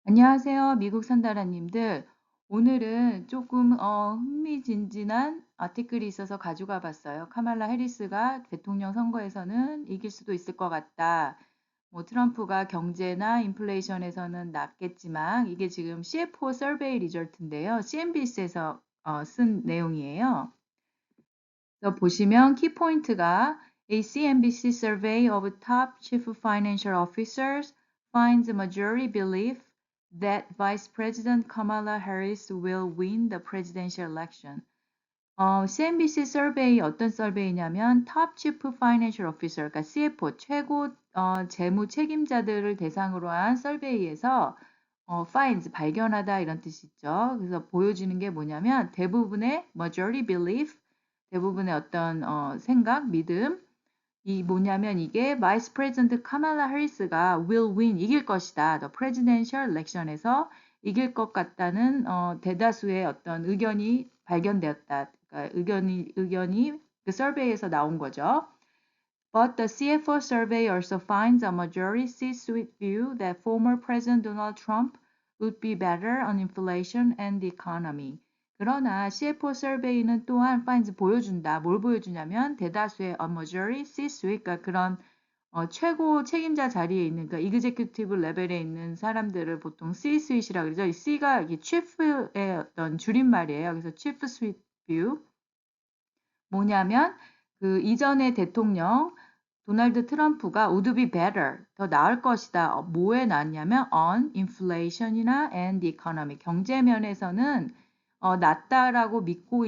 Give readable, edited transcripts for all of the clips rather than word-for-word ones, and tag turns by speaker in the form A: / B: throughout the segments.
A: 안녕하세요. 미국 산다라님들. 오늘은 조금 흥미진진한 아티클이 있어서 가져가 봤어요. 카말라 해리스가 대통령 선거에서는 이길 수도 있을 것 같다. 뭐 트럼프가 경제나 인플레이션에서는 낫겠지만 이게 지금 CFO 서베이 리절트인데요. CNBC에서 쓴 내용이에요. 그래서 보시면 키포인트가 A CNBC survey of top chief financial officers finds a majority belief that Vice President Kamala Harris will win the presidential election. CNBC 서베이 어떤 서베이냐면 Top Chief Financial Officer, 그러니까 CFO 최고 재무 책임자들을 대상으로 한 서베이에서 finds 발견하다 이런 뜻이죠. 그래서 보여지는 게 뭐냐면 대부분의 majority belief, 대부분의 어떤 생각, 믿음, 이 뭐냐면 이게 바이스 프레지던트 카말라 해리스가 will win 이길 것이다. The presidential election에서 이길 것 같다는 대다수의 어떤 의견이 발견되었다. 그러니까 의견이 그 서베이에서 나온 거죠. But the CFO survey also finds a majority C-suite view that former President Donald Trump would be better on inflation and the economy. 그러나 CFO survey는 또한 finds 보여준다. 뭘 보여주냐면 대다수의 a majority C-suite, 그러니까 그런 최고 책임자 자리에 있는, 그러니까 executive 레벨에 있는 사람들을 보통 C-suite이라고 그러죠. 이 C가 이 chief의 어떤 줄임말이에요. 그래서 chief suite view. 뭐냐면 그 이전의 대통령 도널드 트럼프가 would be better, 더 나을 것이다. 뭐에 나았냐면 on inflation이나 and the economy, 경제 면에서는 낫다라고 믿고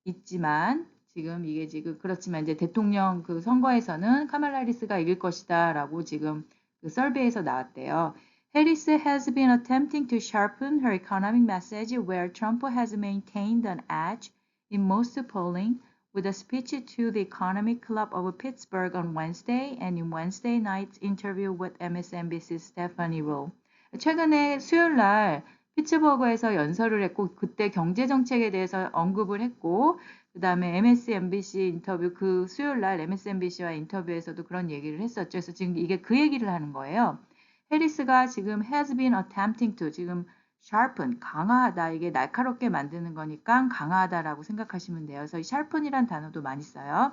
A: 있지만 지금 이게 지금 그렇지만 이제 대통령 그 선거에서는 카말라 해리스가 이길 것이다라고 지금 그 설베에서 나왔대요. Harris has been attempting to sharpen her economic message where Trump has maintained an edge in most polling with a speech to the Economic Club of Pittsburgh on Wednesday and in Wednesday night's interview with MSNBC's Stephanie Rowe. 최근에 수요일 날 피츠버그에서 연설을 했고 그때 경제 정책에 대해서 언급을 했고 그다음에 MSNBC 인터뷰 그 수요일 날 MSNBC와 인터뷰에서도 그런 얘기를 했었죠. 그래서 지금 이게 그 얘기를 하는 거예요. 해리스가 지금 has been attempting to 지금 sharpen 강화하다 이게 날카롭게 만드는 거니까 강화하다라고 생각하시면 돼요. 그래서 이 sharpen이란 단어도 많이 써요.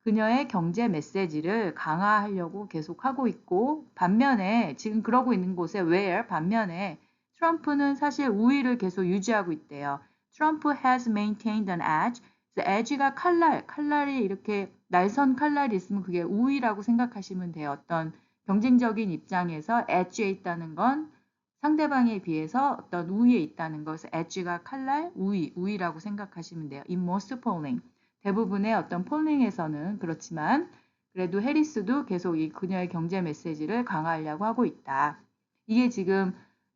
A: 그녀의 경제 메시지를 강화하려고 계속 하고 있고 반면에 지금 그러고 있는 곳에 where 반면에 트럼프는 사실 우위를 계속 유지하고 있대요. 트럼프 has maintained an edge. 그래서 edge가 칼날이 이렇게 날선 칼날이 있으면 그게 우위라고 생각하시면 돼요. 어떤 경쟁적인 입장에서 edge에 있다는 건 상대방에 비해서 어떤 우위에 있다는 것을 edge가 칼날, 우위라고 생각하시면 돼요. In most polling. 대부분의 어떤 폴링에서는 그렇지만 그래도 해리스도 계속 이 그녀의 경제 메시지를 강화하려고 하고 있다. 이게 지금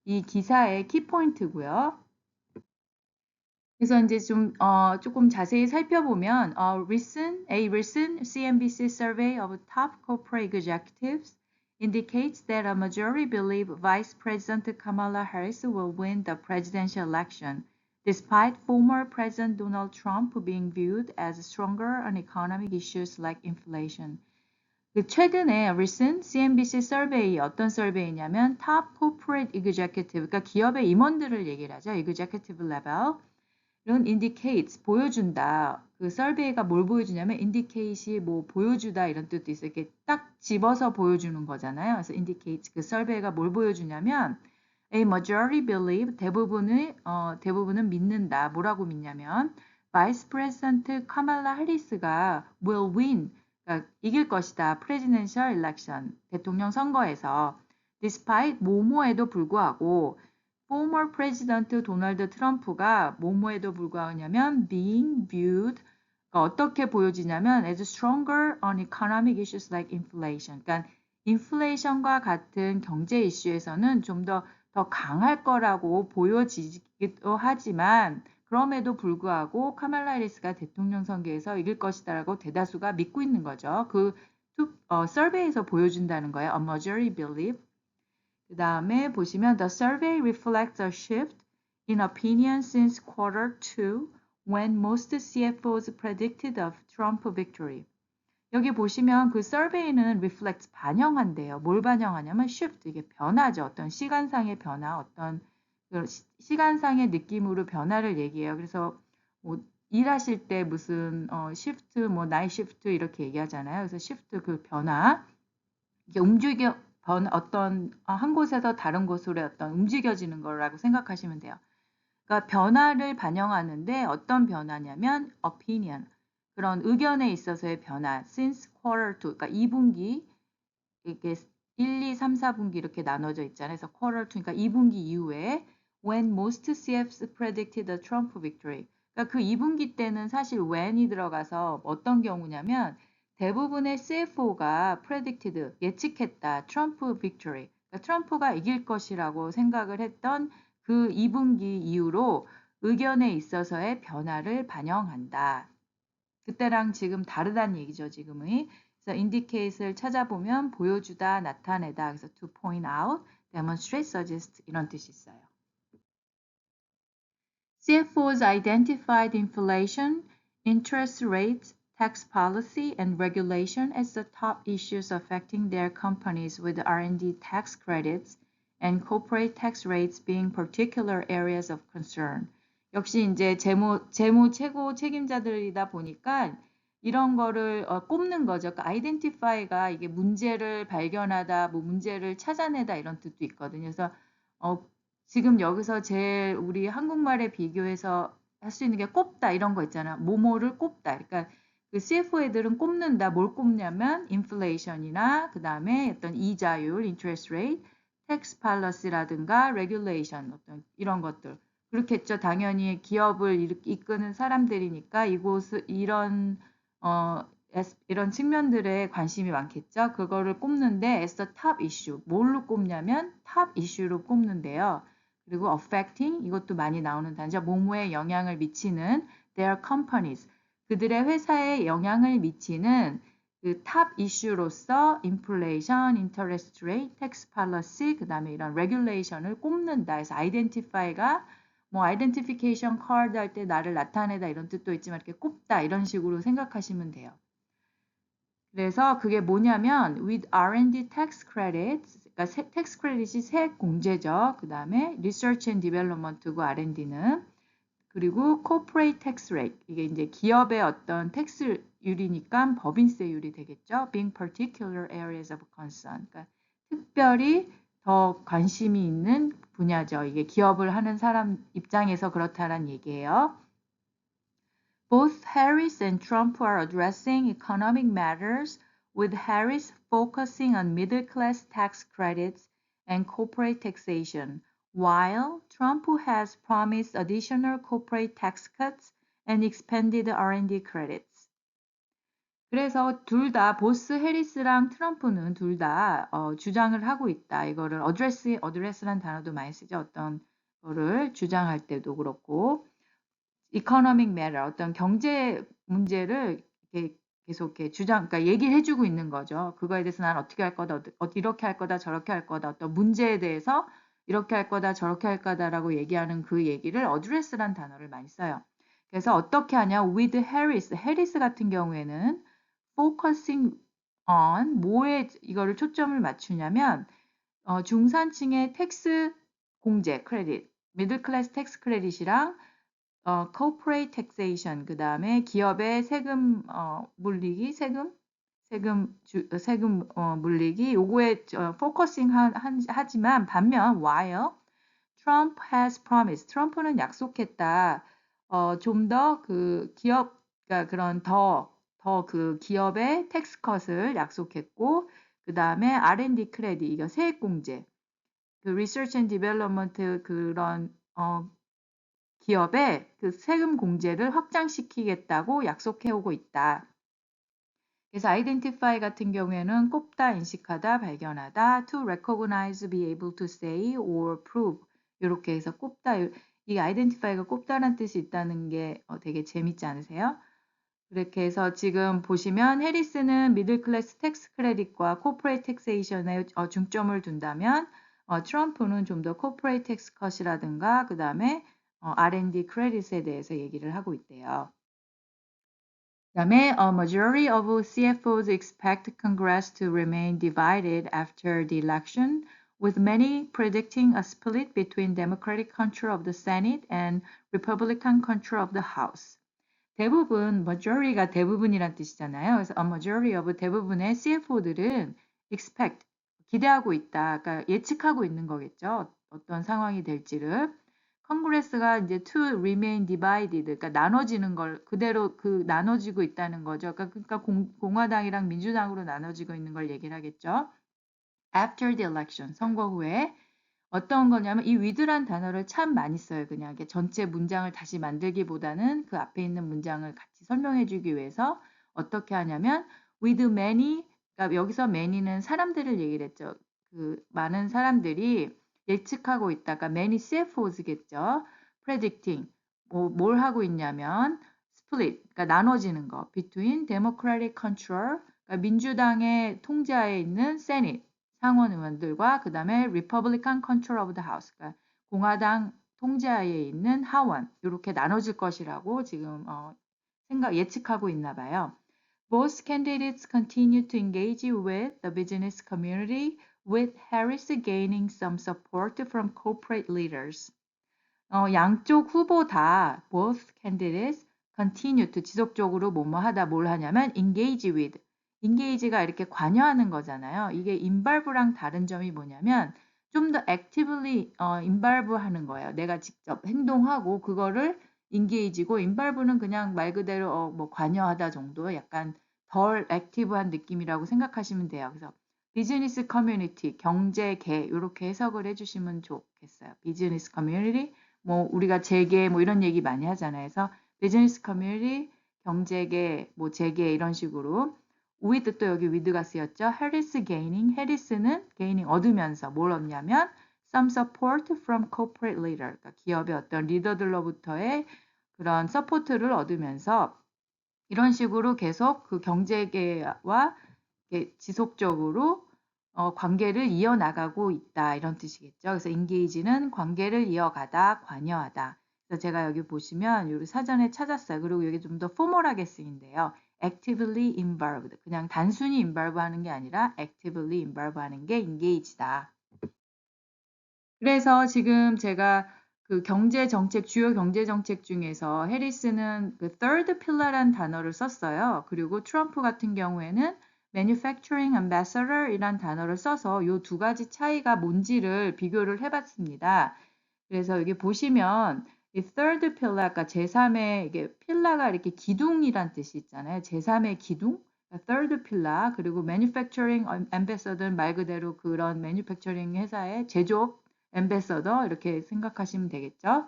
A: 이 기사의 키포인트고요. 그래서 이제 좀 조금 자세히 살펴보면 a recent CNBC survey of top corporate executives indicates that a majority believe Vice President Kamala Harris will win the presidential election, despite former President Donald Trump being viewed as stronger on economic issues like inflation. 그 최근에 recent CNBC survey 어떤 survey냐면 top corporate executive, 그러니까 기업의 임원들을 얘기를 하죠. executive level. 이런 indicates 보여준다. 그 survey가 뭘 보여주냐면 indicate이 뭐 보여주다 이런 뜻도 있어요. 이렇게 딱 집어서 보여주는 거잖아요. 그래서 indicates 그 survey가 뭘 보여주냐면 a majority believe 대부분은 믿는다. 뭐라고 믿냐면 Vice President 카말라 해리스가 will win, 그러니까 이길 것이다. presidential election 대통령 선거에서 despite 뭐뭐에도 불구하고 former president 도널드 트럼프가 뭐뭐에도 불구하냐면 being viewed, 그러니까 어떻게 보여지냐면 as stronger on economic issues like inflation. 그러니까 인플레이션과 같은 경제 이슈에서는 좀 더 강할 거라고 보여지기도 하지만 그럼에도 불구하고 카말라 해리스가 대통령 선거에서 이길 것이다라고 대다수가 믿고 있는 거죠. 그 서베이에서 보여준다는 거예요. A majority believe. 그 다음에 보시면 The survey reflects a shift in opinion since quarter two when most CFOs predicted a Trump victory. 여기 보시면 그 survey는 reflect 반영한대요. 뭘 반영하냐면 shift 이게 변화죠. 어떤 시간상의 변화, 어떤 그 시간상의 느낌으로 변화를 얘기해요. 그래서 뭐 일하실 때 무슨 shift 뭐 night shift 이렇게 얘기하잖아요. 그래서 shift 그 변화 이게 어떤 한 곳에서 다른 곳으로 어떤 움직여지는 거라고 생각하시면 돼요. 그러니까 변화를 반영하는데 어떤 변화냐면 opinion 그런 의견에 있어서의 변화 since quarter 2 그러니까 2분기 이게 1, 2, 3, 4분기 이렇게 나눠져 있잖아요. 그래서 quarter 2 그러니까 2분기 이후에 when most CFs predicted a Trump victory. 그러니까 그 2분기 때는 사실 when이 들어가서 어떤 경우냐면 대부분의 CFO가 predicted 예측했다. 트럼프 victory. 그러니까 트럼프가 이길 것이라고 생각을 했던 그 2분기 이후로 의견에 있어서의 변화를 반영한다. 그때랑 지금 다르다는 얘기죠, 지금의. 그래서 indicate를 찾아보면 보여주다, 나타내다. 그래서 to point out, demonstrate, suggest 이런 뜻이 있어요. CFOs identified inflation, interest rates, tax policy, and regulation as the top issues affecting their companies with R&D tax credits and corporate tax rates being particular areas of concern. 역시 이제 재무 최고 책임자들이다 보니까 이런 거를 꼽는 거죠. 그러니까 identify가 이게 문제를 발견하다, 뭐 문제를 찾아내다 이런 뜻도 있거든요. 그래서 지금 여기서 제일 우리 한국말에 비교해서 할 수 있는 게 꼽다 이런 거 있잖아. 뭐뭐를 꼽다. 그러니까 그 CFO 애들은 꼽는다. 뭘 꼽냐면 인플레이션이나 그다음에 어떤 이자율, interest rate, tax policy라든가 regulation 어떤 이런 것들. 그렇겠죠. 당연히 기업을 이끄는 사람들이니까 어 이런 측면들에 관심이 많겠죠. 그거를 꼽는데 as the top issue. 뭘로 꼽냐면 top issue로 꼽는데요. 그리고 affecting 이것도 많이 나오는 단어죠. 뭐뭐에 영향을 미치는 their companies. 그들의 회사에 영향을 미치는 그 탑 이슈로서 inflation, interest rate, tax policy, 그다음에 이런 regulation을 꼽는다. 그래서 identify가 뭐 identification card 할 때 나를 나타내다 이런 뜻도 있지만 이렇게 꼽다 이런 식으로 생각하시면 돼요. 그래서 그게 뭐냐면 with R&D tax credits, 그러니까 tax credit이 세액 공제죠. 그 다음에 research and development고 R&D는 그리고 corporate tax rate 이게 이제 기업의 어떤 텍스율이니까 법인세율이 되겠죠. being particular areas of concern. 그러니까 특별히 더 관심이 있는 분야죠. 이게 기업을 하는 사람 입장에서 그렇다는 얘기예요. Both Harris and Trump are addressing economic matters, with Harris focusing on middle-class tax credits and corporate taxation, while Trump has promised additional corporate tax cuts and expanded R&D credits. 그래서 둘 다 보스 해리스랑 트럼프는 둘 다 주장을 하고 있다. 이거를 어드레스란 단어도 많이 쓰죠. 어떤 거를 주장할 때도 그렇고 economic matter 어떤 경제 문제를 이렇게 계속 이렇게 그러니까 얘기를 해주고 있는 거죠. 그거에 대해서 난 어떻게 할 거다, 이렇게 할 거다, 저렇게 할 거다, 어떤 문제에 대해서 이렇게 할 거다, 저렇게 할 거다라고 얘기하는 그 얘기를 address란 단어를 많이 써요. 그래서 어떻게 하냐? with Harris, 해리스 같은 경우에는 focusing on 뭐에 이거를 초점을 맞추냐면 중산층의 텍스 공제 크레딧, 미들 클래스 텍스 크레딧이랑 corporate taxation 그다음에 기업의 세금 물리기 세금 물리기 요거에 포커싱 하지만 반면 while Trump has promised 트럼프는 약속했다. 좀 더 그 기업 그러니까 그런 더 그 기업의 텍스 컷을 약속했고 그다음에 R&D 크레딧 이거 세액 공제 그 research and development 그런 기업의 그 세금 공제를 확장시키겠다고 약속해 오고 있다. 그래서 identify 같은 경우에는 꼽다, 인식하다, 발견하다, to recognize, be able to say or prove 이렇게 해서 꼽다, 이 identify가 꼽다라는 뜻이 있다는 게 되게 재밌지 않으세요? 그렇게 해서 지금 보시면 해리스는 미들 클래스 텍스 크레딧과 코퍼레이트 텍세이션에 중점을 둔다면 트럼프는 좀 더 코퍼레이트 텍스 컷이라든가 그 다음에 R&D 크레딧에 대해서 얘기를 하고 있대요. 그다음에 a majority of CFOs expect Congress to remain divided after the election, with many predicting a split between Democratic control of the Senate and Republican control of the House. 대부분, majority가 대부분이란 뜻이잖아요. 그래서 a majority of 대부분의 CFO들은 expect, 기대하고 있다. 그러니까 예측하고 있는 거겠죠. 어떤 상황이 될지를. 컨그레스가 이제 to remain divided, 그러니까 나눠지는 걸 그대로 나눠지고 있다는 거죠. 그러니까 공화당이랑 민주당으로 나눠지고 있는 걸 얘기를 하겠죠. After the election, 선거 후에 어떤 거냐면 이 with란 단어를 참 많이 써요. 그냥 이렇게 전체 문장을 다시 만들기보다는 그 앞에 있는 문장을 같이 설명해 주기 위해서 어떻게 하냐면 with many, 그러니까 여기서 many는 사람들을 얘기를 했죠. 그 많은 사람들이 예측하고 있다가 many CFOs겠죠. predicting, 뭘 하고 있냐면 split, 그러니까 나눠지는 거 between democratic control, 그러니까 민주당의 통제하에 있는 Senate, 상원 의원들과 그 다음에 Republican Control of the House, 그러니까 공화당 통제하에 있는 하원, 이렇게 나눠질 것이라고 지금 예측하고 있나 봐요. Both candidates continue to engage with the business community, with Harris gaining some support from corporate leaders. 양쪽 후보 다 both candidates continue to 지속적으로 뭐뭐 하다 뭘 하냐면 engage with, engage가 이렇게 관여하는 거잖아요. 이게 involve랑 다른 점이 뭐냐면 좀 더 actively involve 하는 거예요. 내가 직접 행동하고 그거를 engage고 involve는 그냥 말 그대로 뭐 관여하다 정도, 약간 덜 액티브한 느낌이라고 생각하시면 돼요. 그래서 비즈니스 커뮤니티, 경제계 이렇게 해석을 해주시면 좋겠어요. 비즈니스 커뮤니티, 뭐 우리가 재계 뭐 이런 얘기 많이 하잖아요. 그래서 비즈니스 커뮤니티, 경제계, 뭐 재계 이런 식으로 with 또 여기 with가 쓰였죠. 해리스 gaining, 해리스는 gaining 얻으면서 뭘 얻냐면 some support from corporate leader, 그러니까 기업의 어떤 리더들로부터의 그런 서포트를 얻으면서 이런 식으로 계속 그 경제계와 지속적으로 관계를 이어나가고 있다 이런 뜻이겠죠. 그래서 engage는 관계를 이어가다, 관여하다. 그래서 제가 여기 보시면 여기 사전에 찾았어요. 그리고 여기 좀 더 포멀하게 쓰인대요. actively involved. 그냥 단순히 involve 하는 게 아니라 actively involve 하는 게 engage다. 그래서 지금 제가 그 경제 정책, 주요 경제 정책 중에서 해리스는 그 third pillar란 단어를 썼어요. 그리고 트럼프 같은 경우에는 manufacturing ambassador 이란 단어를 써서 이 두 가지 차이가 뭔지를 비교를 해봤습니다. 그래서 여기 보시면 이 third pillar, 아까 제3의 이게 필라가 이렇게 기둥이란 뜻이 있잖아요. 제3의 기둥, third pillar, 그리고 manufacturing ambassador 말 그대로 그런 manufacturing 회사의 제조업 엠베서더 이렇게 생각하시면 되겠죠.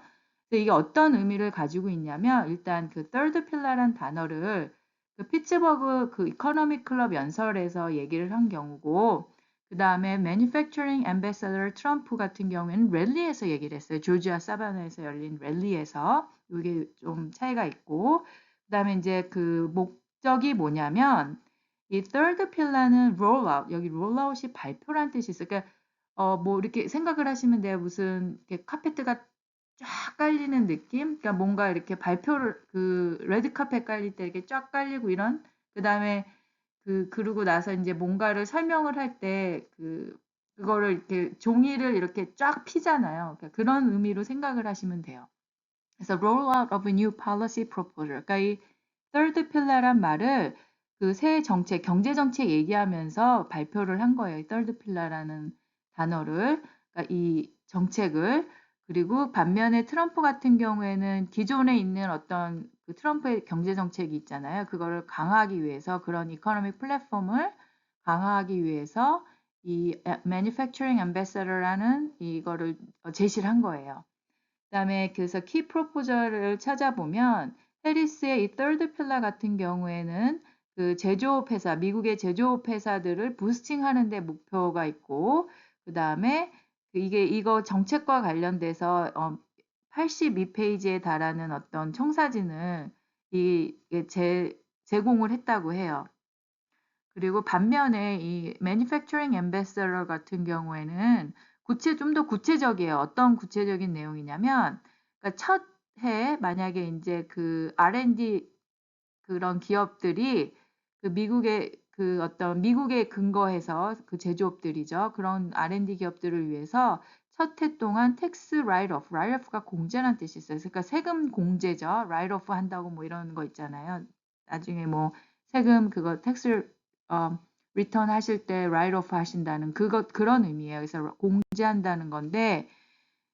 A: 그래서 이게 어떤 의미를 가지고 있냐면 일단 그 third pillar란 단어를 그 피츠버그 그 이코노믹 클럽 연설에서 얘기를 한 경우고 그 다음에 Manufacturing Ambassador 트럼프 같은 경우에는 랠리에서 얘기를 했어요. 조지아 사바나에서 열린 랠리에서 이게 좀 차이가 있고 그 다음에 이제 그 목적이 뭐냐면 이 third pillar는 rollout, 여기 rollout이 발표란 뜻이 있어요. 그러니까 뭐 이렇게 생각을 하시면 돼요. 무슨 이렇게 카페트가 쫙 깔리는 느낌? 그러니까 뭔가 이렇게 발표를 그 레드 카펫 깔릴 때 이렇게 쫙 깔리고 이런 그다음에 그러고 나서 이제 뭔가를 설명을 할 때 그거를 이렇게 종이를 이렇게 쫙 피잖아요. 그러니까 그런 의미로 생각을 하시면 돼요. 그래서 roll out of a new policy proposal. 그러니까 이 third pillar란 말을 그 새 정책, 경제 정책 얘기하면서 발표를 한 거예요. third pillar라는 단어를, 그러니까 이 정책을. 그리고 반면에 트럼프 같은 경우에는 기존에 있는 어떤 그 트럼프의 경제 정책이 있잖아요. 그거를 강화하기 위해서 그런 이코노믹 플랫폼을 강화하기 위해서 이 manufacturing ambassador라는 이거를 제시를 한 거예요. 그다음에 그래서 키 프로포저를 찾아보면 해리스의 이 third pillar 같은 경우에는 그 제조업 회사, 미국의 제조업 회사들을 부스팅 하는 데 목표가 있고 그다음에 이거 정책과 관련돼서 82페이지에 달하는 어떤 청사진을 제공을 했다고 해요. 그리고 반면에 이 manufacturing ambassador 같은 경우에는 좀 더 구체적이에요. 어떤 구체적인 내용이냐면, 그러니까 첫 해에 만약에 이제 그 R&D 그런 기업들이 그 미국의 그 어떤 미국에 근거해서 그 제조업들이죠. 그런 R&D 기업들을 위해서 첫 해 동안 텍스 라이트 오프, 라이트 오프가 공제란 뜻이 있어요. 그러니까 세금 공제죠. 라이트 오프 한다고 뭐 이런 거 있잖아요. 나중에 뭐 세금 그거 텍스 리턴 하실 때 라이트 오프 하신다는 그런 의미예요. 그래서 공제한다는 건데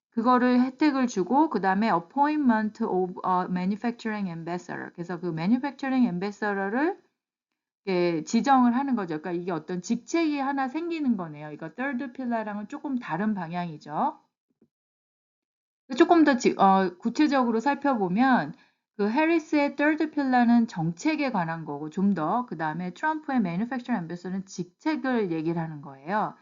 A: 그거를 혜택을 주고 그다음에 appointment of a manufacturing ambassador. 그래서 그 manufacturing ambassador를 지정을 하는 거죠. 그러니까 이게 어떤 직책이 하나 생기는 거네요. 이거 third pillar랑은 조금 다른 방향이죠. 조금 더 구체적으로 살펴보면 그 해리스의 third pillar는 정책에 관한 거고 좀 더 그다음에 트럼프의 manufacturing ambassador는 직책을 얘기를 하는 거예요.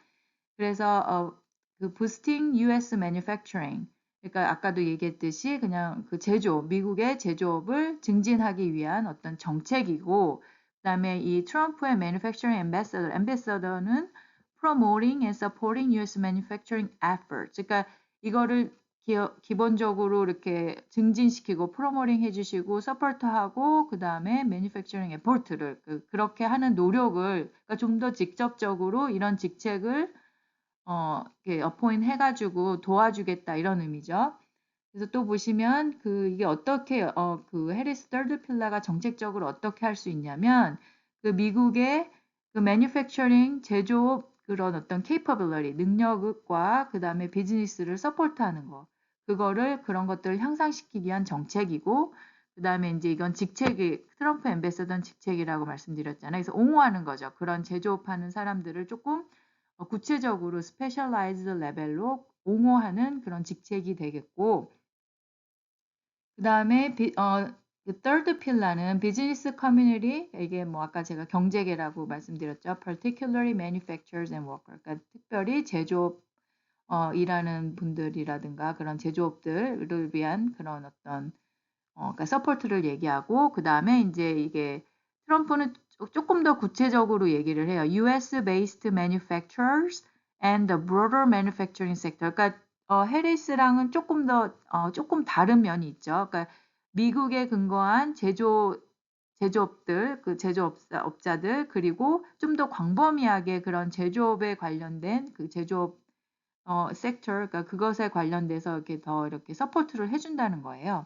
A: 그래서 그 boosting US manufacturing 그러니까 아까도 얘기했듯이 그냥 그 제조업, 미국의 제조업을 증진하기 위한 어떤 정책이고 그다음에 이 트럼프의 manufacturing ambassador는 promoting and supporting US manufacturing efforts. 그러니까 이거를 기본적으로 이렇게 증진시키고 프로모팅 해주시고 서포트하고 그 다음에 manufacturing effort를 그렇게 하는 노력을 그러니까 좀 더 직접적으로 이런 직책을 이렇게 어포인 해가지고 도와주겠다 이런 의미죠. 그래서 또 보시면 이게 어떻게 그 해리스 third pillar가 정책적으로 어떻게 할 수 있냐면 그 미국의 그 manufacturing 제조업 그런 어떤 capability 능력과 그 다음에 비즈니스를 서포트하는 거 그런 것들을 향상시키기 위한 정책이고 그 다음에 이제 이건 직책이 트럼프 엠베서던 직책이라고 말씀드렸잖아요. 그래서 옹호하는 거죠. 그런 제조업하는 사람들을 조금 구체적으로 스페셜라이즈드 레벨로 옹호하는 그런 직책이 되겠고 그 다음에 그 third pillar는 비즈니스 커뮤니티 이게 뭐 아까 제가 경제계라고 말씀드렸죠. particularly manufacturers and workers 그러니까 특별히 제조업 일하는 분들이라든가 그런 제조업들을 위한 그런 어떤 그러니까 서포트를 얘기하고 그 다음에 이제 이게 트럼프는 조금 더 구체적으로 얘기를 해요. US-based manufacturers and the broader manufacturing sector. 그러니까 해리스랑은 조금 다른 면이 있죠. 그러니까 미국에 근거한 제조업들, 그 제조업자들 그리고 좀 더 광범위하게 그런 제조업에 관련된 그 제조업 섹터, 그러니까 그것에 관련돼서 이렇게 서포트를 해준다는 거예요.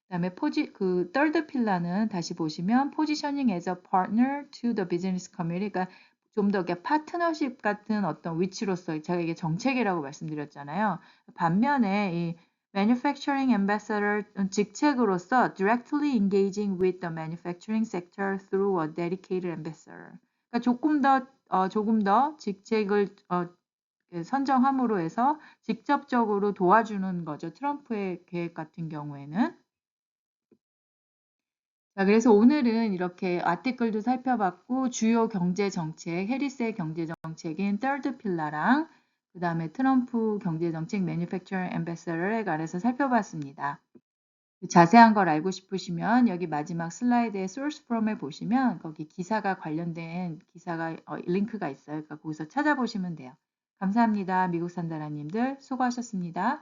A: 그다음에 그 third pillar는 다시 보시면 positioning as a partner to the business community, 그러니까 좀 더 파트너십 같은 어떤 위치로서 제가 이게 정책이라고 말씀드렸잖아요. 반면에 이 manufacturing ambassador 직책으로서 directly engaging with the manufacturing sector through a dedicated ambassador. 그러니까 조금 더 직책을 선정함으로 해서 직접적으로 도와주는 거죠. 트럼프의 계획 같은 경우에는. 자, 그래서 오늘은 이렇게 아티클도 살펴봤고 주요 경제 정책, 해리스의 경제 정책인 third pillar랑 그 다음에 트럼프 경제 정책 manufacturing ambassador에 관해서 살펴봤습니다. 자세한 걸 알고 싶으시면 여기 마지막 슬라이드에 source from에 보시면 거기 기사가 관련된 기사가 링크가 있어요. 그러니까 거기서 찾아보시면 돼요. 감사합니다. 미국 산다라님들 수고하셨습니다.